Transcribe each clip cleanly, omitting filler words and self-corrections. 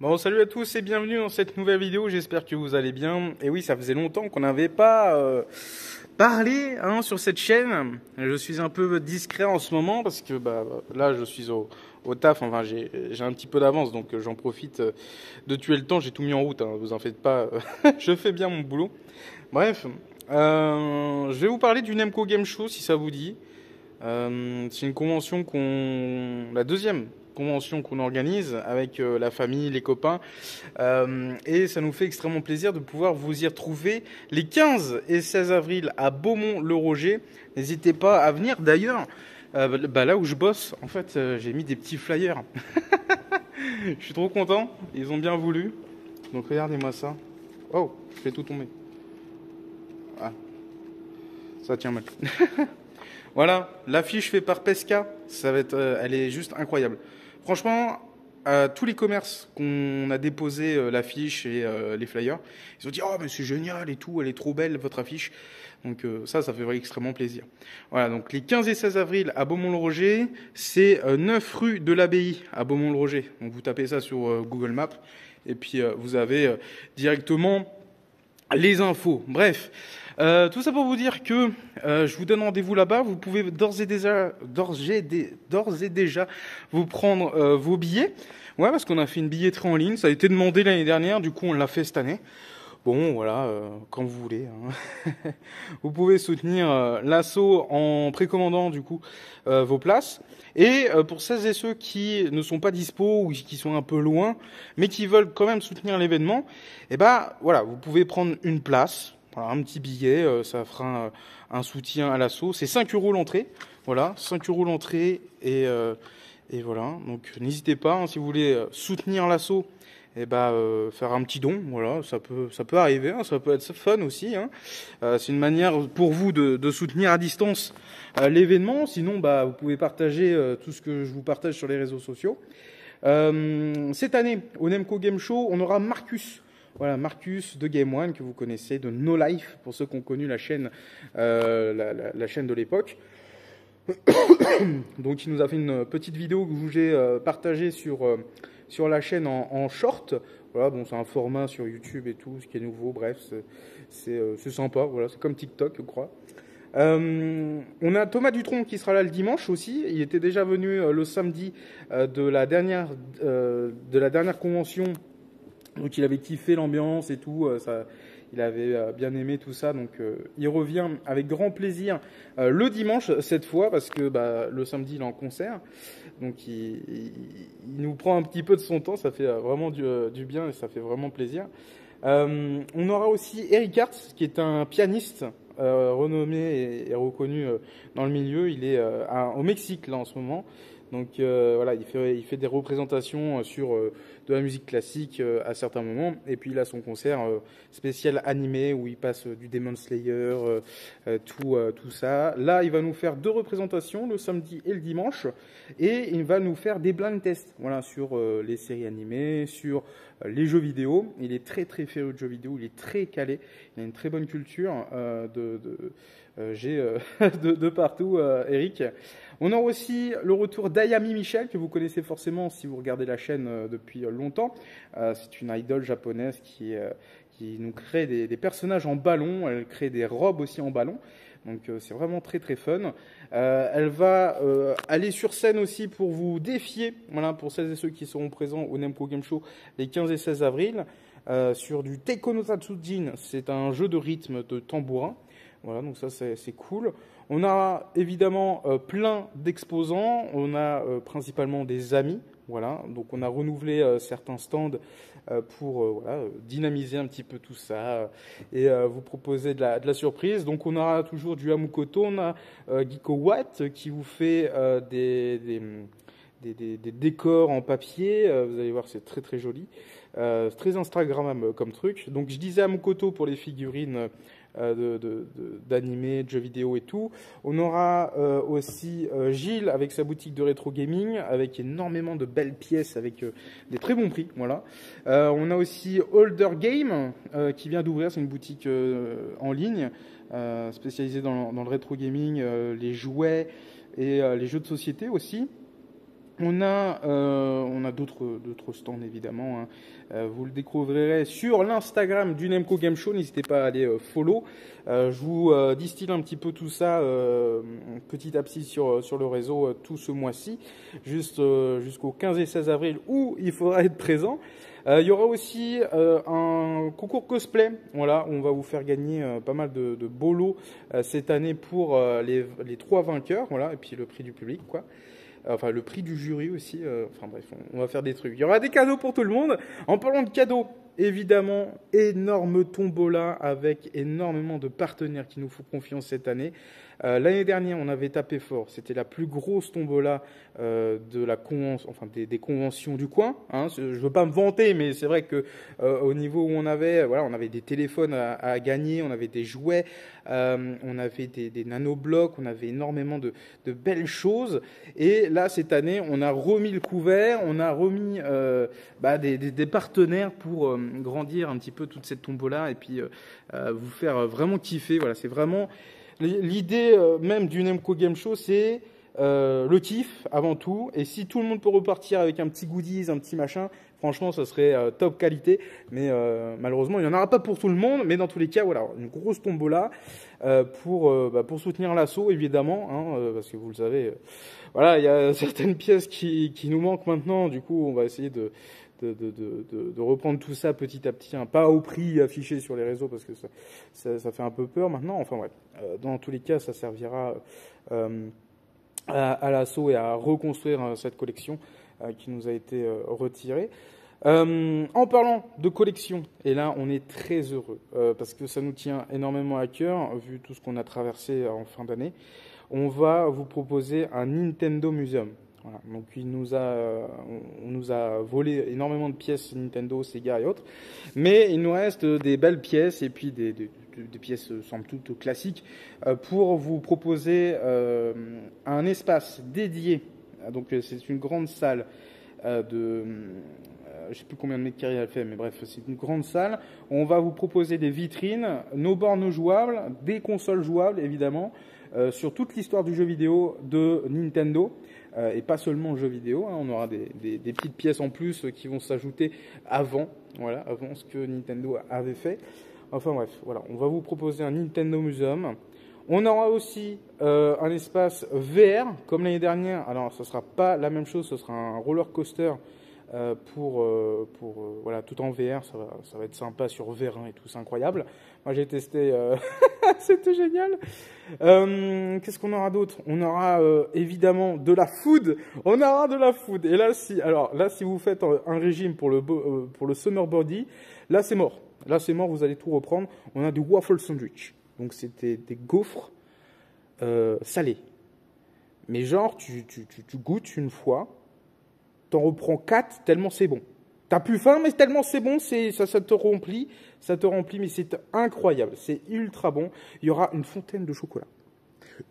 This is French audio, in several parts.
Bon, salut à tous et bienvenue dans cette nouvelle vidéo, j'espère que vous allez bien. Et oui, ça faisait longtemps qu'on n'avait pas parlé sur cette chaîne. Je suis un peu discret en ce moment parce que là je suis au taf, enfin j'ai un petit peu d'avance donc j'en profite de tuer le temps, j'ai tout mis en route, vous en faites pas, je fais bien mon boulot. Bref, je vais vous parler du Nemco Game Show si ça vous dit. C'est une convention la deuxième convention qu'on organise avec la famille, les copains, et ça nous fait extrêmement plaisir de pouvoir vous y retrouver les 15 et 16 avril à Beaumont-le-Roger. N'hésitez pas à venir. D'ailleurs, là où je bosse, en fait, j'ai mis des petits flyers. Je suis trop content, ils ont bien voulu. Donc regardez-moi ça. Oh, je fais tout tomber. Ah, ça tient mal. Voilà, l'affiche faite par Pesca, ça va être, elle est juste incroyable. Franchement, à tous les commerces qu'on a déposé l'affiche et les flyers, ils ont dit oh mais c'est génial et tout, elle est trop belle votre affiche. Donc ça fait vraiment extrêmement plaisir. Voilà, donc les 15 et 16 avril à Beaumont-le-Roger, c'est 9 rue de l'Abbaye à Beaumont-le-Roger. Donc vous tapez ça sur Google Maps et puis vous avez directement les infos. Bref, tout ça pour vous dire que je vous donne rendez-vous là-bas. Vous pouvez d'ores et déjà vous prendre vos billets. Ouais, parce qu'on a fait une billetterie en ligne. Ça a été demandé l'année dernière, du coup on l'a fait cette année. Bon, voilà, quand vous voulez. Vous pouvez soutenir l'assaut en précommandant du coup vos places. Et pour celles et ceux qui ne sont pas dispo ou qui sont un peu loin, mais qui veulent quand même soutenir l'événement, voilà, vous pouvez prendre une place, voilà, un petit billet, ça fera un soutien à l'assaut. C'est 5 € l'entrée, voilà, 5 € l'entrée et voilà. Donc n'hésitez pas, si vous voulez soutenir l'assaut. Faire un petit don, voilà, ça peut arriver, ça peut être fun aussi. C'est une manière pour vous de soutenir à distance l'événement. Sinon, vous pouvez partager tout ce que je vous partage sur les réseaux sociaux. Cette année, au Nemco Game Show, on aura Marcus. Voilà, Marcus de Game One, que vous connaissez, de No Life, pour ceux qui ont connu la chaîne, la chaîne de l'époque. Donc, il nous a fait une petite vidéo que j'ai partagée sur la chaîne en short. Voilà, bon, c'est un format sur YouTube et tout, ce qui est nouveau. Bref, c'est sympa. Voilà, c'est comme TikTok, je crois. On a Thomas Dutronc qui sera là le dimanche aussi. Il était déjà venu le samedi de la dernière convention. Donc il avait kiffé l'ambiance et tout. Il avait bien aimé tout ça. Donc il revient avec grand plaisir le dimanche cette fois parce que le samedi il est en concert. Donc il nous prend un petit peu de son temps. Ça fait vraiment du bien et ça fait vraiment plaisir. On aura aussi Eric Hartz qui est un pianiste renommé et reconnu dans le milieu. Il est au Mexique là en ce moment. Donc voilà, il fait des représentations sur de la musique classique à certains moments. Et puis il a son concert spécial animé où il passe du Demon Slayer, tout ça. Là, il va nous faire 2 représentations, le samedi et le dimanche. Et il va nous faire des blind tests, voilà, sur les séries animées, sur les jeux vidéo. Il est très très féru de jeux vidéo, il est très calé. Il a une très bonne culture de partout, Eric. On a aussi le retour d'Ayami Michel, que vous connaissez forcément si vous regardez la chaîne depuis longtemps. C'est une idole japonaise qui nous crée des personnages en ballon. Elle crée des robes aussi en ballon. Donc c'est vraiment très très fun. Elle va aller sur scène aussi pour vous défier, voilà, pour celles et ceux qui seront présents au Nemco Game Show les 15 et 16 avril, sur du Teiko no Tatsujin. C'est un jeu de rythme de tambourin. Voilà, donc ça c'est cool. On a évidemment plein d'exposants, on a principalement des amis, voilà, donc on a renouvelé certains stands pour dynamiser un petit peu tout ça et vous proposer de la surprise. Donc on aura toujours du Hamukoto, on a Geeko Watt qui vous fait des décors en papier, vous allez voir c'est très très joli, très Instagrammable comme truc. Donc je disais Hamukoto pour les figurines d'animés, de jeux vidéo et tout. On aura aussi Gilles avec sa boutique de rétro gaming avec énormément de belles pièces avec des très bons prix. Voilà. On a aussi Older Game qui vient d'ouvrir, c'est une boutique en ligne spécialisée dans le rétro gaming, les jouets et les jeux de société aussi. On a d'autres stands évidemment, hein. Vous le découvrirez sur l'Instagram du Nemco Game Show. N'hésitez pas à aller follow. Je vous distille un petit peu tout ça petit à petit sur le réseau tout ce mois-ci, jusqu'au 15 et 16 avril où il faudra être présent. Il y aura aussi un concours cosplay. Voilà, on va vous faire gagner pas mal de beaux lots cette année pour les 3 vainqueurs. Voilà, et puis le prix du public, quoi. Enfin, le prix du jury aussi. Enfin bref, on va faire des trucs. Il y aura des cadeaux pour tout le monde. En parlant de cadeaux, évidemment, énorme tombola avec énormément de partenaires qui nous font confiance cette année. L'année dernière, on avait tapé fort. C'était la plus grosse tombola de la convention, enfin des conventions du coin. Hein. Je veux pas me vanter, mais c'est vrai que au niveau où on avait des téléphones à gagner, on avait des jouets, on avait des nanoblocs, on avait énormément de belles choses. Et là, cette année, on a remis le couvert, on a remis des partenaires pour grandir un petit peu toute cette tombola et puis vous faire vraiment kiffer. Voilà, c'est vraiment l'idée même du Nemco Game Show, c'est le kiff avant tout. Et si tout le monde peut repartir avec un petit goodies, un petit machin, franchement, ça serait top qualité. Mais malheureusement, il n'y en aura pas pour tout le monde. Mais dans tous les cas, voilà, une grosse tombola pour soutenir l'assaut, évidemment, hein, parce que vous le savez, voilà, il y a certaines pièces qui nous manquent maintenant. Du coup, on va essayer de reprendre tout ça petit à petit, hein, pas au prix affiché sur les réseaux parce que ça fait un peu peur maintenant. Enfin bref, dans tous les cas, ça servira à l'assaut et à reconstruire cette collection qui nous a été retirée. En parlant de collection, et là on est très heureux parce que ça nous tient énormément à cœur vu tout ce qu'on a traversé en fin d'année. On va vous proposer un Nintendo Museum. Voilà. Donc on nous a volé énormément de pièces Nintendo, Sega et autres, mais il nous reste des belles pièces et puis des pièces somme toute classiques pour vous proposer un espace dédié. Donc c'est une grande salle je sais plus combien de mètres carrés elle fait, mais bref, c'est une grande salle. On va vous proposer des vitrines, nos bornes jouables, des consoles jouables évidemment, sur toute l'histoire du jeu vidéo de Nintendo. Et pas seulement jeux vidéo, hein, on aura des petites pièces en plus qui vont s'ajouter avant ce que Nintendo avait fait. Enfin bref, voilà, on va vous proposer un Nintendo Museum. On aura aussi un espace VR, comme l'année dernière. Alors, ce sera pas la même chose, ce sera un roller coaster voilà, tout en VR, ça va être sympa sur Vérin et tout, c'est incroyable. Moi j'ai testé, c'était génial. Qu'est-ce qu'on aura d'autre? On aura évidemment de la food. On aura de la food. Et là si vous faites un régime pour le summer body, là c'est mort. Là c'est mort, vous allez tout reprendre. On a du waffle sandwich. Donc c'était des gaufres salés. Mais genre tu goûtes une fois. T'en reprends 4 tellement c'est bon. T'as plus faim, mais tellement c'est bon, ça te remplit, mais c'est incroyable, c'est ultra bon. Il y aura une fontaine de chocolat.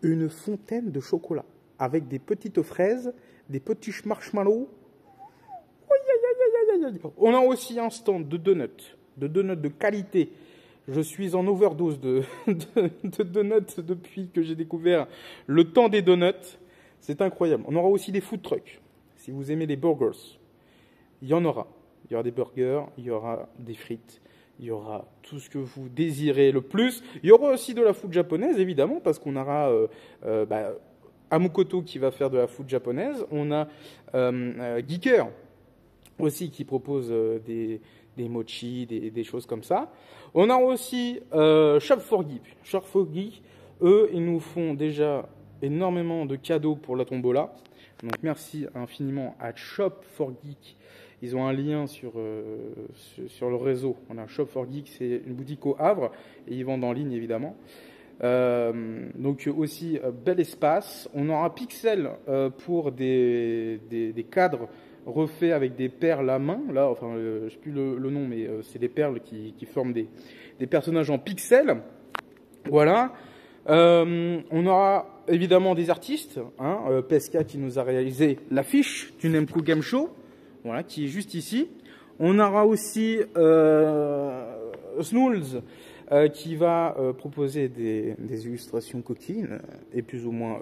Une fontaine de chocolat avec des petites fraises, des petits marshmallows. On a aussi un stand de donuts de qualité. Je suis en overdose de donuts depuis que j'ai découvert le temps des donuts. C'est incroyable. On aura aussi des food trucks. Si vous aimez les burgers, il y en aura. Il y aura des burgers, il y aura des frites, il y aura tout ce que vous désirez le plus. Il y aura aussi de la food japonaise, évidemment, parce qu'on aura Amukoto qui va faire de la food japonaise. On a Geeker aussi qui propose des mochi, des choses comme ça. On a aussi Shop4Geek. Shop4Geek, eux, ils nous font déjà énormément de cadeaux pour la tombola. Donc merci infiniment à Shop4Geek. Ils ont un lien sur le réseau. On a Shop4Geek, c'est une boutique au Havre et ils vendent en ligne évidemment. Donc aussi bel espace. On aura Pixel pour des cadres refaits avec des perles à main. Là, enfin, je sais plus le nom, mais c'est des perles qui forment des personnages en pixels. Voilà. On aura évidemment des artistes, hein, Pesca qui nous a réalisé l'affiche du Nemco Game Show, voilà, qui est juste ici. On aura aussi Snools qui va proposer des illustrations coquines et plus ou moins,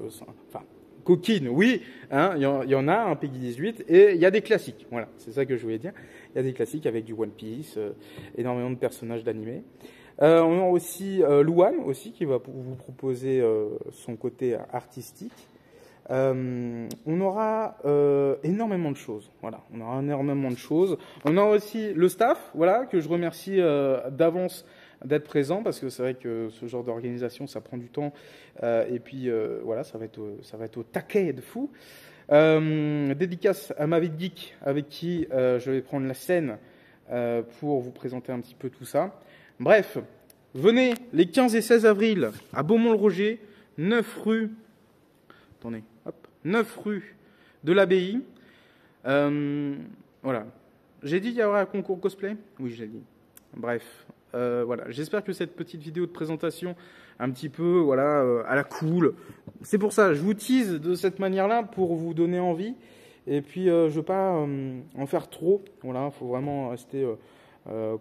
coquines, oui, hein, il y en a, un Peggy 18, et il y a des classiques. Voilà, c'est ça que je voulais dire. Il y a des classiques avec du One Piece, énormément de personnages d'animé. On a aussi Louane aussi qui va vous proposer son côté artistique. On aura énormément de choses. Voilà, on aura énormément de choses. On a aussi le staff, voilà, que je remercie d'avance d'être présent parce que c'est vrai que ce genre d'organisation ça prend du temps et puis voilà, ça va être au taquet de fou. Dédicace à ma vie de geek avec qui je vais prendre la scène pour vous présenter un petit peu tout ça. Bref, venez les 15 et 16 avril à Beaumont-le-Roger, 9 rue. Attendez, hop, 9 rue de l'Abbaye. Voilà. J'ai dit qu'il y aurait un concours cosplay? Oui, je l'ai dit. Bref, voilà. J'espère que cette petite vidéo de présentation, un petit peu, voilà, à la cool. C'est pour ça, je vous tease de cette manière-là pour vous donner envie. Et puis, je ne veux pas en faire trop. Voilà, il faut vraiment rester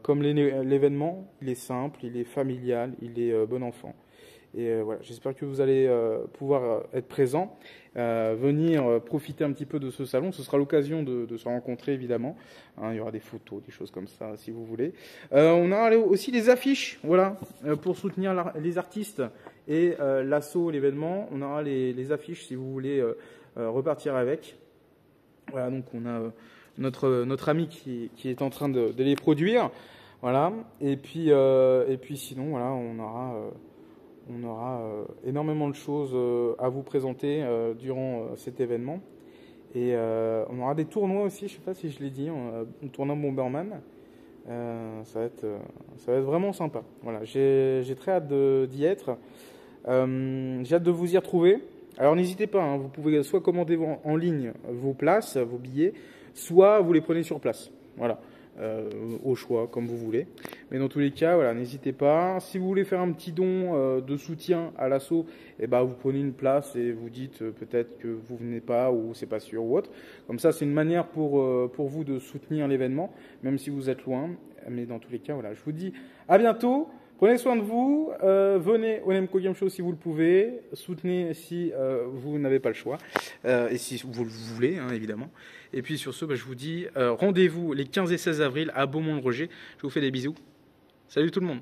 comme l'événement. Il est simple, il est familial, il est bon enfant. Et voilà, j'espère que vous allez pouvoir être présent, venir profiter un petit peu de ce salon. Ce sera l'occasion de se rencontrer, évidemment. Hein, il y aura des photos, des choses comme ça, si vous voulez. On aura aussi des affiches, voilà, pour soutenir les artistes et l'assaut, l'événement. On aura les affiches, si vous voulez repartir avec. Voilà, donc on a notre ami qui est en train de les produire. Voilà, et puis sinon, voilà, on aura énormément de choses à vous présenter durant cet événement. Et on aura des tournois aussi, je ne sais pas si je l'ai dit, un tournoi Bomberman. Ça va être vraiment sympa. Voilà, j'ai très hâte d'y être. J'ai hâte de vous y retrouver. Alors n'hésitez pas, hein, vous pouvez soit commander en ligne vos places, vos billets, soit vous les prenez sur place. Voilà. Au choix, comme vous voulez. Mais dans tous les cas, voilà, n'hésitez pas. Si vous voulez faire un petit don de soutien à l'assaut, eh ben, vous prenez une place et vous dites peut-être que vous venez pas ou c'est pas sûr ou autre. Comme ça, c'est une manière pour vous de soutenir l'événement, même si vous êtes loin. Mais dans tous les cas, voilà, je vous dis à bientôt. Prenez soin de vous, venez au Nemco Game Show si vous le pouvez, soutenez si vous n'avez pas le choix, et si vous le voulez, hein, évidemment. Et puis sur ce, je vous dis rendez-vous les 15 et 16 avril à Beaumont-le-Roger. Je vous fais des bisous. Salut tout le monde.